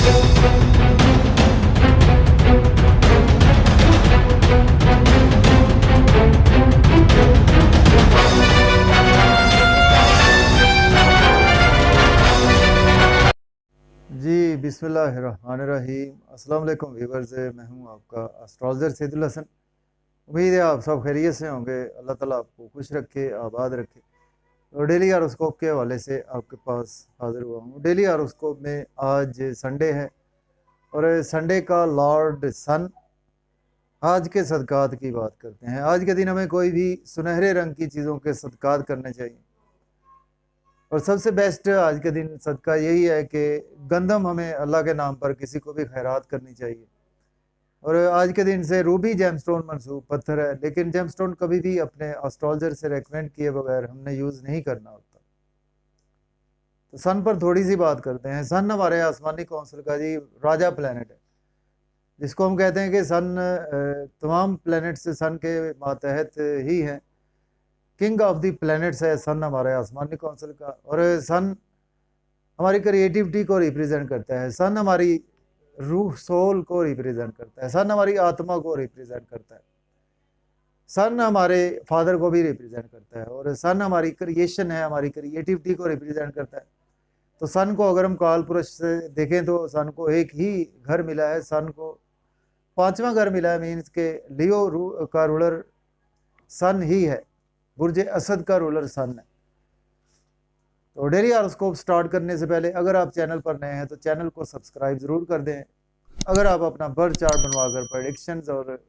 जी बिस्मिल्लाहिर्रहमानिर्रहीम। अस्सलाम वालेकुम व्यूअर्स, मैं हूं आपका एस्ट्रोलॉजर सैदुल हसन। उम्मीद है आप सब खैरियत से होंगे। अल्लाह ताला आपको खुश रखे, आबाद रखे। और डेली हॉरोस्कोप के हवाले से आपके पास हाजिर हुआ हूँ। डेली हॉरोस्कोप में आज संडे है और संडे का लॉर्ड सन। आज के सदकात की बात करते हैं। आज के दिन हमें कोई भी सुनहरे रंग की चीज़ों के सदकात करने चाहिए और सबसे बेस्ट आज के दिन सदका यही है कि गंदम हमें अल्लाह के नाम पर किसी को भी खैरात करनी चाहिए। और आज के दिन से रूबी जेमस्टोन मंसूब पत्थर है, लेकिन जेमस्टोन कभी भी अपने एस्ट्रोलॉजर से रेकमेंड किए बगैर हमने यूज़ नहीं करना होता। तो सन पर थोड़ी सी बात करते हैं। सन हमारे आसमानी कौंसिल का जी राजा प्लैनेट है, जिसको हम कहते हैं कि सन तमाम प्लैनेट्स सन के मातहत ही हैं। किंग ऑफ द प्लैनेट्स है सन हमारे आसमानी कौंसिल का। और सन हमारी क्रिएटिविटी को रिप्रेजेंट करता है। सन हमारी रूह सोल को रिप्रेजेंट करता है। सन हमारी आत्मा को रिप्रेजेंट करता है। सन हमारे फादर को भी रिप्रेजेंट करता है और सन हमारी क्रिएशन है, हमारी क्रिएटिविटी को रिप्रेजेंट करता है। तो सन को अगर हम काल पुरुष से देखें तो सन को एक ही घर मिला है, सन को पांचवा घर मिला है। मीन्स के लियो का रूलर सन ही है, बुर्ज असद का रूलर सन है। तो डेली हॉरोस्कोप स्टार्ट करने से पहले अगर आप चैनल पर नए हैं तो चैनल को सब्सक्राइब ज़रूर कर दें। अगर आप अपना बर्थ चार्ट बनवाकर प्रेडिक्शंस और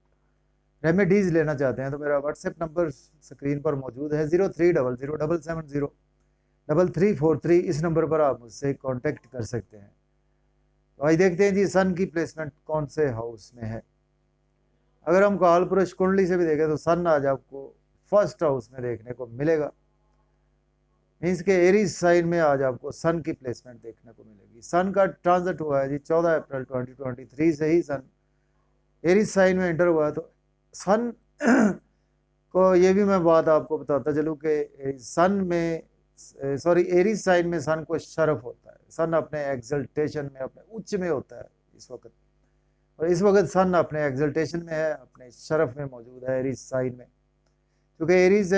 रेमेडीज़ लेना चाहते हैं तो मेरा व्हाट्सएप नंबर स्क्रीन पर मौजूद है 0300770343। इस नंबर पर आप मुझसे कांटेक्ट कर सकते हैं। तो आज देखते हैं जी सन की प्लेसमेंट कौन से हाउस में है। अगर हम काल पुरुष कुंडली से भी देखें तो सन आज आपको फर्स्ट हाउस में देखने को मिलेगा। मीन्स के एरीज साइन में आज आपको सन की प्लेसमेंट देखने को मिलेगी। सन का ट्रांजिट हुआ है जी 14 अप्रैल 2023 से ही सन एरीज साइन में एंटर हुआ है। तो सन को ये भी मैं बात आपको बताता चलूँ कि सन में एरीज साइन में सन को शरफ होता है। सन अपने एक्सल्टेशन में, अपने उच्च में होता है इस वक्त। और इस वक्त सन अपने एक्सल्टेशन में है, अपने शरफ में मौजूद है एरीज साइन में। क्योंकि एरीज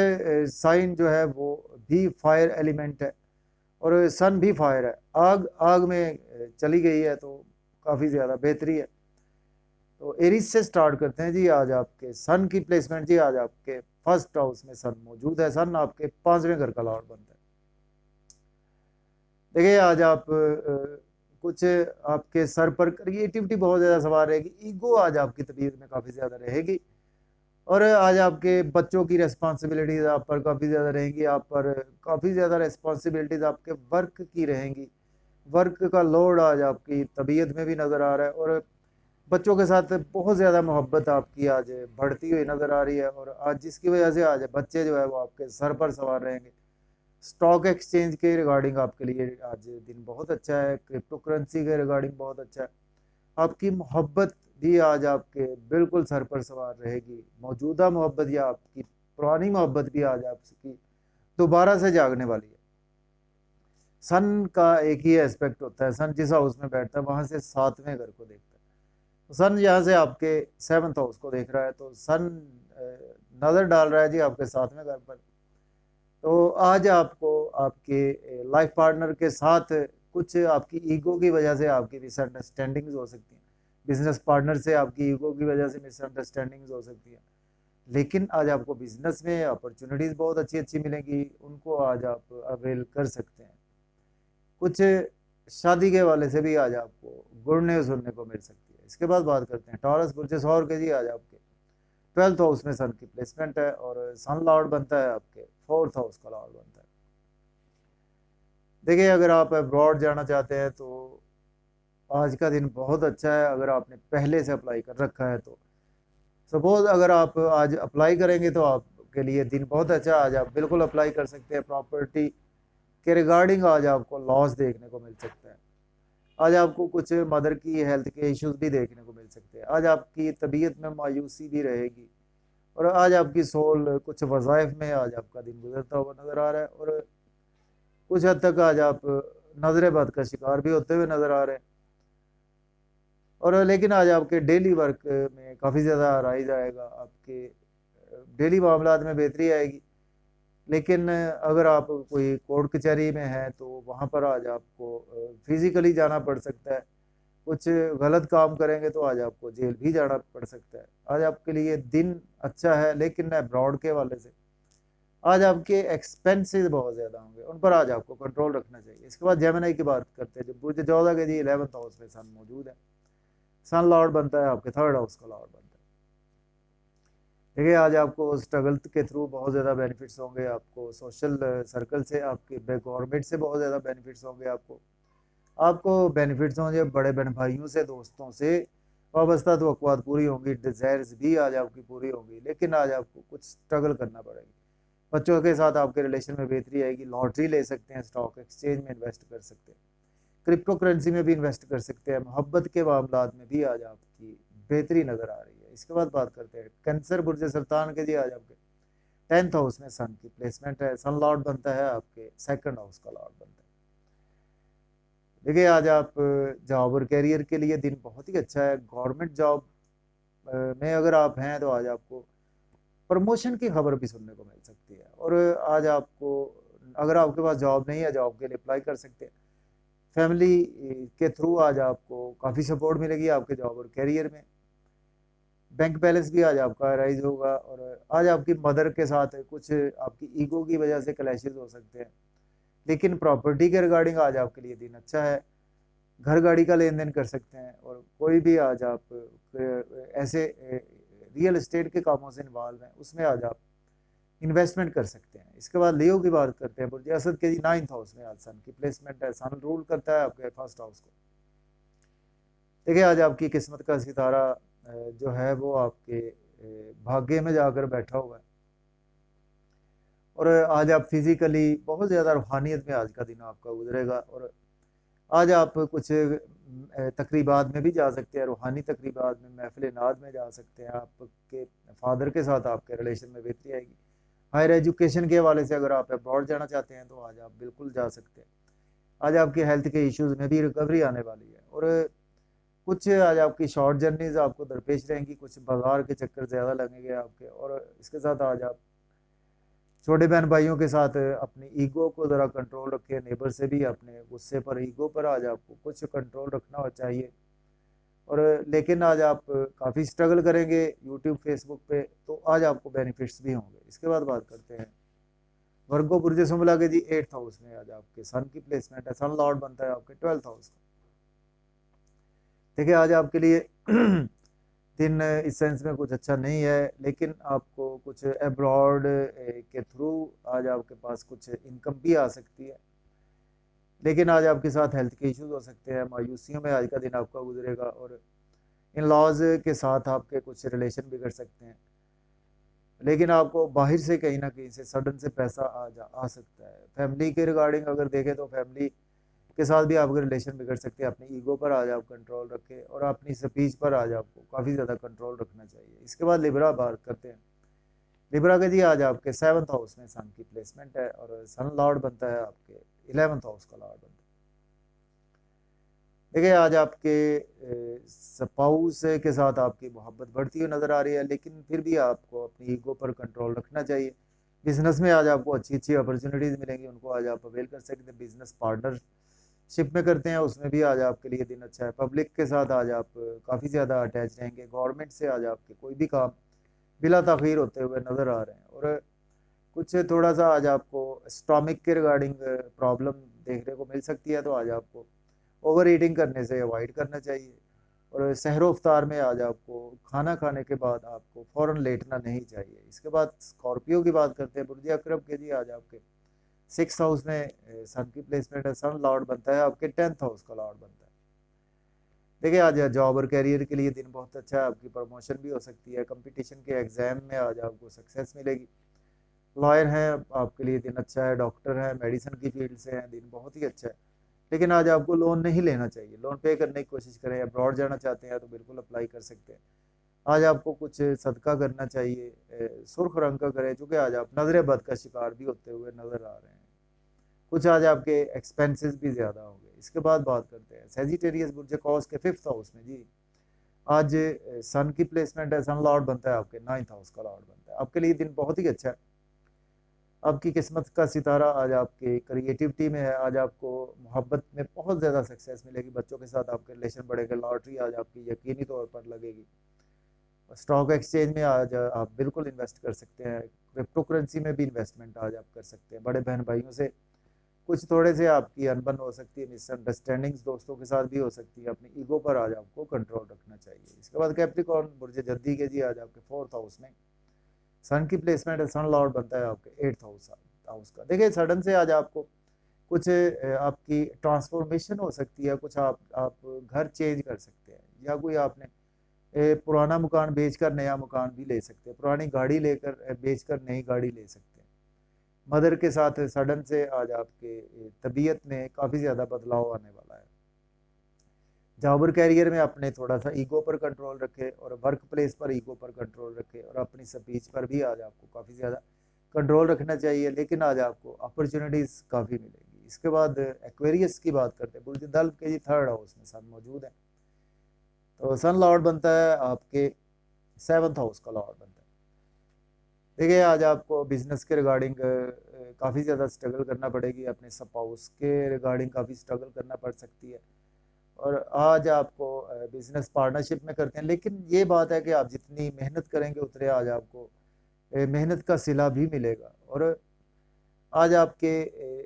साइन जो है वो भी फायर एलिमेंट है और सन भी फायर है। आग आग में चली गई है तो काफ़ी ज़्यादा बेहतरी है। तो एरीज से स्टार्ट करते हैं जी। आज आपके सन की प्लेसमेंट जी, आज आपके फर्स्ट हाउस में सन मौजूद है। सन आपके पांचवें घर का लॉर्ड बनता है। देखिए आज आप कुछ आपके सर पर क्रिएटिविटी बहुत ज़्यादा सवार रहेगी। ईगो आज आपकी तबीयत में काफ़ी ज़्यादा रहेगी और आज आपके बच्चों की रिस्पॉन्सिबिलिटीज़ आप पर काफ़ी ज़्यादा रहेंगी। आप पर काफ़ी ज़्यादा रिस्पॉन्सिबिलिटीज़ आपके वर्क की रहेंगी। वर्क का लोड आज आपकी तबीयत में भी नज़र आ रहा है और बच्चों के साथ बहुत ज़्यादा मोहब्बत आपकी आज बढ़ती हुई नज़र आ रही है। और आज जिसकी वजह से आज बच्चे जो है वो आपके सर पर सवार रहेंगे। स्टॉक एक्सचेंज के रिगार्डिंग आपके लिए आज दिन बहुत अच्छा है। क्रिप्टो करेंसी के रिगार्डिंग बहुत अच्छा है। आपकी मोहब्बत भी आज आपके बिल्कुल सर पर सवार रहेगी। मौजूदा मोहब्बत या आपकी पुरानी मोहब्बत भी आज आपकी दोबारा से जागने वाली है। सन का एक ही एस्पेक्ट होता है, सन जिस हाउस में बैठता है वहां से सातवें घर को देखता है। तो सन यहाँ से आपके सेवंथ हाउस को देख रहा है, तो सन नज़र डाल रहा है जी आपके सातवें घर पर। तो आज आपको आपके लाइफ पार्टनर के साथ कुछ आपकी ईगो की वजह से आपकी मिसअंडरस्टैंडिंग्स हो सकती हैं। बिजनेस पार्टनर से आपकी ईगो की वजह से मिसअंडरस्टैंडिंग्स हो सकती हैं। लेकिन आज आपको बिजनेस में अपॉर्चुनिटीज़ बहुत अच्छी अच्छी मिलेंगी, उनको आज आप अवेल कर सकते हैं। कुछ शादी के वाले से भी आज आपको गुड न्यूज़ सुनने को मिल सकती है। इसके बाद बात करते हैं टॉरस बुर्ज सौर के जी। आज आपके 12th हाउस में सन की प्लेसमेंट है और सन लॉर्ड बनता है आपके 4th हाउस का लॉर्ड बनता है। देखिए अगर आप अब्रॉड जाना चाहते हैं तो आज का दिन बहुत अच्छा है। अगर आपने पहले से अप्लाई कर रखा है तो सपोज अगर आप आज अप्लाई करेंगे तो आपके लिए दिन बहुत अच्छा है। आज आप बिल्कुल अप्लाई कर सकते हैं। प्रॉपर्टी के रिगार्डिंग आज आपको लॉस देखने को मिल सकता है। आज आपको कुछ मदर की हेल्थ के इश्यूज भी देखने को मिल सकते हैं। आज आपकी तबीयत में मायूसी भी रहेगी और आज आपकी सोल कुछ वज़ाइफ में आज आपका दिन गुजरता हुआ नज़र आ रहा है और कुछ हद तक आज आप नजर बद का शिकार भी होते हुए नज़र आ रहे हैं। और लेकिन आज आपके डेली वर्क में काफ़ी ज़्यादा राइज आएगा, आपके डेली मामलात में बेहतरी आएगी। लेकिन अगर आप कोई कोर्ट कचहरी में हैं तो वहाँ पर आज आपको फिज़िकली जाना पड़ सकता है। कुछ गलत काम करेंगे तो आज आपको जेल भी जाना पड़ सकता है। आज आपके लिए दिन अच्छा है, लेकिन अब्रॉड के हवाले से आज आपके एक्सपेंसेस बहुत ज़्यादा होंगे, उन पर आज आपको कंट्रोल रखना चाहिए। इसके बाद जेमिनी की बात करते हैं, जो बुर्ज 14 के जी 11th हाउस में सन मौजूद है। सन लॉर्ड बनता है आपके 3rd हाउस का लॉर्ड बनता है। देखिए आज आपको स्ट्रगल के थ्रू बहुत ज़्यादा बेनिफिट्स होंगे, आपको सोशल सर्कल से, आपके गवर्नमेंट से बहुत ज़्यादा बेनिफिट्स होंगे, आपको बेनिफिट्स होंगे बड़े बहन भाइयों से, दोस्तों से वाबस्ता तवक्कुआत पूरी होंगी, डिज़ायर्स भी आज आपकी पूरी होंगी। लेकिन आज आपको कुछ स्ट्रगल करना पड़ेगी। बच्चों के साथ आपके रिलेशन में बेहतरी आएगी। लॉटरी ले सकते हैं, स्टॉक एक्सचेंज में इन्वेस्ट कर सकते हैं, क्रिप्टो करेंसी में भी इन्वेस्ट कर सकते हैं। मोहब्बत के मामलात में भी आज आपकी बेहतरी नज़र आ रही है। इसके बाद बात करते हैं कैंसर बुर्ज सरतान के जी। आज आपके 10th हाउस में सन की प्लेसमेंट है। सन लॉर्ड बनता है आपके 2nd हाउस का लॉर्ड बनता है। देखिए आज आप जॉब और कैरियर के लिए दिन बहुत ही अच्छा है। गवर्नमेंट जॉब में अगर आप हैं तो आज आपको प्रमोशन की खबर भी सुनने को मिल सकती है। और आज आपको, अगर आपके पास जॉब नहीं है, जॉब के लिए अप्लाई कर सकते हैं। फैमिली के थ्रू आज आपको काफ़ी सपोर्ट मिलेगी आपके जॉब और कैरियर में। बैंक बैलेंस भी आज आपका राइज होगा। और आज आपकी मदर के साथ कुछ आपकी ईगो की वजह से क्लैशेस हो सकते हैं, लेकिन प्रॉपर्टी के रिगार्डिंग आज आपके लिए दिन अच्छा है। घर गाड़ी का लेन देन कर सकते हैं। और कोई भी आज आप ऐसे रियल एस्टेट के कामों से इन्वॉल्व हैं, उसमें आज आप इन्वेस्टमेंट कर सकते हैं। इसके बाद लियो की बात करते हैं। बुर्ज असद के जी 9th हाउस में आज सन की प्लेसमेंट है। सन रूल करता है आपके 1st हाउस को। देखिए आज आपकी किस्मत का सितारा जो है वो आपके भाग्य में जाकर बैठा हुआ है। और आज आप फिजिकली बहुत ज़्यादा रूहानियत में आज का दिन आपका गुजरेगा। और आज आप कुछ तकरीबात में भी जा सकते हैं, रूहानी तकरीबात में, महफिल नाद में जा सकते हैं। आपके फादर के साथ आपके रिलेशन में बेहतरी आएगी। हायर एजुकेशन के हवाले से अगर आप अब्रॉड जाना चाहते हैं तो आज आप बिल्कुल जा सकते हैं। आज आपके हेल्थ के इश्यूज में भी रिकवरी आने वाली है। और कुछ आज आपकी शॉर्ट जर्नीज आपको दरपेश रहेंगी, कुछ बाजार के चक्कर ज़्यादा लगेंगे आपके। और इसके साथ आज आप छोटे बहन भाइयों के साथ अपनी ईगो को ज़रा कंट्रोल रखें। नेबर से भी अपने गुस्से पर, ईगो पर आज आपको कुछ कंट्रोल रखना चाहिए। और लेकिन आज आप काफ़ी स्ट्रगल करेंगे यूट्यूब फेसबुक पे, तो आज आपको बेनिफिट्स भी होंगे। इसके बाद बात करते हैं वर्गो बुर्ज सुमला के जी 8th हाउस में आज आपके सन की प्लेसमेंट है। सन लॉर्ड बनता है आपके 12th हाउस का। देखिए आज आपके लिए दिन इस सेंस में कुछ अच्छा नहीं है, लेकिन आपको कुछ अब्रॉड के थ्रू आज आपके पास कुछ इनकम भी आ सकती है। लेकिन आज आपके साथ हेल्थ के इश्यूज हो सकते हैं। मायूसियों में आज का दिन आपका गुजरेगा। और इन लॉज के साथ आपके कुछ रिलेशन बिगड़ सकते हैं। लेकिन आपको बाहर से कहीं ना कहीं से सडन से पैसा आ सकता है। फैमिली के रिगार्डिंग अगर देखें तो फैमिली के साथ भी आपके रिलेशन बिगड़ सकते हैं। अपनी ईगो पर आज आप कंट्रोल रखें और अपनी स्पीच पर आज आपको काफ़ी ज़्यादा कंट्रोल रखना चाहिए। इसके बाद लिब्रा बात करते हैं। लिब्रा के जी आज आपके 7th हाउस में सन की प्लेसमेंट है। और सन लॉर्ड बनता है आपके 11th हाउस का लॉर्ड बनता है। देखिए आज आपके स्पाउस के साथ आपकी मोहब्बत बढ़ती हुई नज़र आ रही है, लेकिन फिर भी आपको अपनी ईगो पर कंट्रोल रखना चाहिए। बिजनेस में आज आपको अच्छी अच्छी अपॉर्चुनिटीज़ मिलेंगी, उनको आज आप अवेल कर सकते हैं। बिजनेस पार्टनरशिप में करते हैं, उसमें भी आज आपके लिए दिन अच्छा है। पब्लिक के साथ आज आप काफ़ी ज़्यादा अटैच रहेंगे। गवर्नमेंट से आज आपके कोई भी काम बिला ताख़ीर होते हुए नज़र आ रहे हैं। और कुछ थोड़ा सा आज आपको स्टॉमिक के रिगार्डिंग प्रॉब्लम देखने को मिल सकती है, तो आज आपको ओवर ईटिंग करने से अवॉइड करना चाहिए। और सहरो इफ्तार में आज आपको खाना खाने के बाद आपको फ़ौरन लेटना नहीं चाहिए। इसके बाद स्कॉर्पियो की बात करते हैं। बुर्ज अकरब के जी आज आपके 6th हाउस में सन की प्लेसमेंट है। सन लॉर्ड बनता है आपके 10th हाउस का लॉर्ड बनता है। देखिए आज जॉब और कैरियर के लिए दिन बहुत अच्छा है। आपकी प्रमोशन भी हो सकती है। कंपटीशन के एग्ज़ाम में आज आपको सक्सेस मिलेगी। लॉयर हैं, आपके लिए दिन अच्छा है। डॉक्टर हैं, मेडिसिन की फील्ड से हैं, दिन बहुत ही अच्छा है। लेकिन आज आपको लोन नहीं लेना चाहिए। लोन पे करने की कोशिश करें। अब्रॉड जाना चाहते हैं तो बिल्कुल अप्लाई कर सकते हैं। आज आपको कुछ सदका करना चाहिए, सुर्ख रंग का करें, चूँकि आज आप नजर बद का शिकार भी होते हुए नज़र आ रहे हैं। कुछ आज आपके एक्सपेंसेस भी ज़्यादा होंगे। इसके बाद बात करते हैं सेजिटेरियस बुर्ज कौस के 5th हाउस में जी आज सन की प्लेसमेंट है, सन लॉर्ड बनता है आपके 9th हाउस का लॉर्ड बनता है। आपके लिए दिन बहुत ही अच्छा है। आपकी किस्मत का सितारा आज आपके क्रिएटिविटी में है। आज आपको मोहब्बत में बहुत ज़्यादा सक्सेस मिलेगी, बच्चों के साथ आपके रिलेशन बढ़ेगा, लॉटरी आज आपकी यकीनी तौर पर लगेगी। स्टॉक एक्सचेंज में आज आप बिल्कुल इन्वेस्ट कर सकते हैं। क्रिप्टो करेंसी में भी इन्वेस्टमेंट आज आप कर सकते हैं। बड़े बहन भाइयों से कुछ थोड़े से आपकी अनबन हो सकती है, मिसअंडरस्टैंडिंग्स दोस्तों के साथ भी हो सकती है। अपनी ईगो पर आज आपको कंट्रोल रखना चाहिए। इसके बाद कैप्रिकॉर्न बुर्ज जद्दी के जी आज आपके 4th हाउस में सन की प्लेसमेंट है। सन लॉर्ड बनता है आपके 8th हाउस का। देखिए सडन से आज आपको कुछ आपकी ट्रांसफॉर्मेशन हो सकती है, कुछ आप घर चेंज कर सकते हैं, या कोई आपने पुराना मकान बेचकर नया मकान भी ले सकते हैं, पुरानी गाड़ी लेकर बेचकर नई गाड़ी ले सकते हैं। मदर के साथ सडन से आज आपके तबीयत में काफ़ी ज़्यादा बदलाव आने वाला है। जॉब और कैरियर में अपने थोड़ा सा ईगो पर कंट्रोल रखें, और वर्क प्लेस पर ईगो पर कंट्रोल रखें, और अपनी स्पीच पर भी आज आपको काफ़ी ज़्यादा कंट्रोल रखना चाहिए। लेकिन आज आपको अपॉर्चुनिटीज़ काफ़ी मिलेगी। इसके बाद एक्वेरियस की बात करते हैं। बुर्ज दल्व के जी 3rd हाउस में सन मौजूद है, तो सन लॉर्ड बनता है आपके 7th हाउस का लॉर्ड बनता है। देखिए आज आपको बिजनेस के रिगार्डिंग काफ़ी ज़्यादा स्ट्रगल करना पड़ेगी, अपने स्पाउस के रिगार्डिंग काफ़ी स्ट्रगल करना पड़ सकती है। और आज आपको बिजनेस पार्टनरशिप में करते हैं, लेकिन ये बात है कि आप जितनी मेहनत करेंगे उतने आज आपको मेहनत का सिला भी मिलेगा। और आज आपके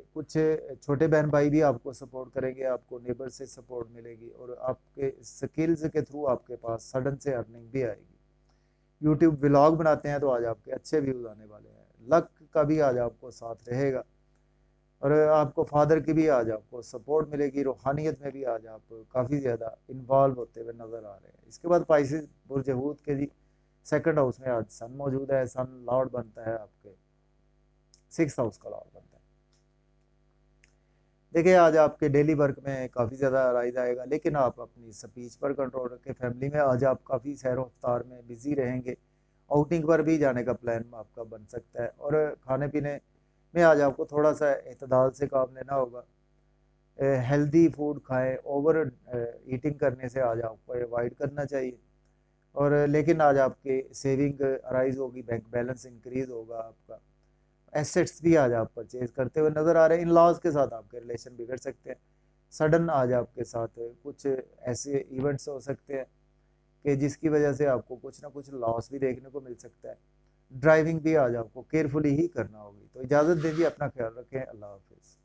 कुछ छोटे बहन भाई भी आपको सपोर्ट करेंगे, आपको नेबर से सपोर्ट मिलेगी, और आपके स्किल्स के थ्रू आपके पास सडन से अर्निंग भी आएगी। यूट्यूब व्लॉग बनाते हैं तो आज आपके अच्छे व्यूज़ आने वाले हैं। लक का भी आज आपको साथ रहेगा, और आपको फादर की भी आज आपको सपोर्ट मिलेगी। रूहानियत में भी आज आप काफ़ी ज़्यादा इन्वॉल्व होते हुए नज़र आ रहे हैं। इसके बाद पाइसेस बुर्ज हूत के जी 2nd हाउस में आज सन मौजूद है। सन लॉर्ड बनता है आपके 6th हाउस का लॉर्ड बनता है। देखिए आज आपके डेली वर्क में काफ़ी ज़्यादा राइज आएगा, लेकिन आप अपनी स्पीच पर कंट्रोल रखें। फैमिली में आज आप काफ़ी सैर वफ्तार में बिजी रहेंगे। आउटिंग पर भी जाने का प्लान आपका बन सकता है, और खाने पीने में आज आपको थोड़ा सा एतदाल से काम लेना होगा। हेल्दी फूड खाएं, ओवर ईटिंग करने से आज आपको अवॉइड करना चाहिए। और लेकिन आज आपके सेविंग अराइज होगी, बैंक बैलेंस इंक्रीज होगा आपका। एसेट्स भी आज आप परचेज करते हुए नजर आ रहे हैं। इन लॉज के साथ आपके रिलेशन बिगड़ सकते हैं। सडन आज आपके साथ कुछ ऐसे इवेंट्स हो सकते हैं कि जिसकी वजह से आपको कुछ ना कुछ लॉस भी देखने को मिल सकता है। ड्राइविंग भी आज आपको केयरफुली ही करना होगी। तो इजाज़त दीजिए, अपना ख्याल रखें। अल्लाह हाफिज़।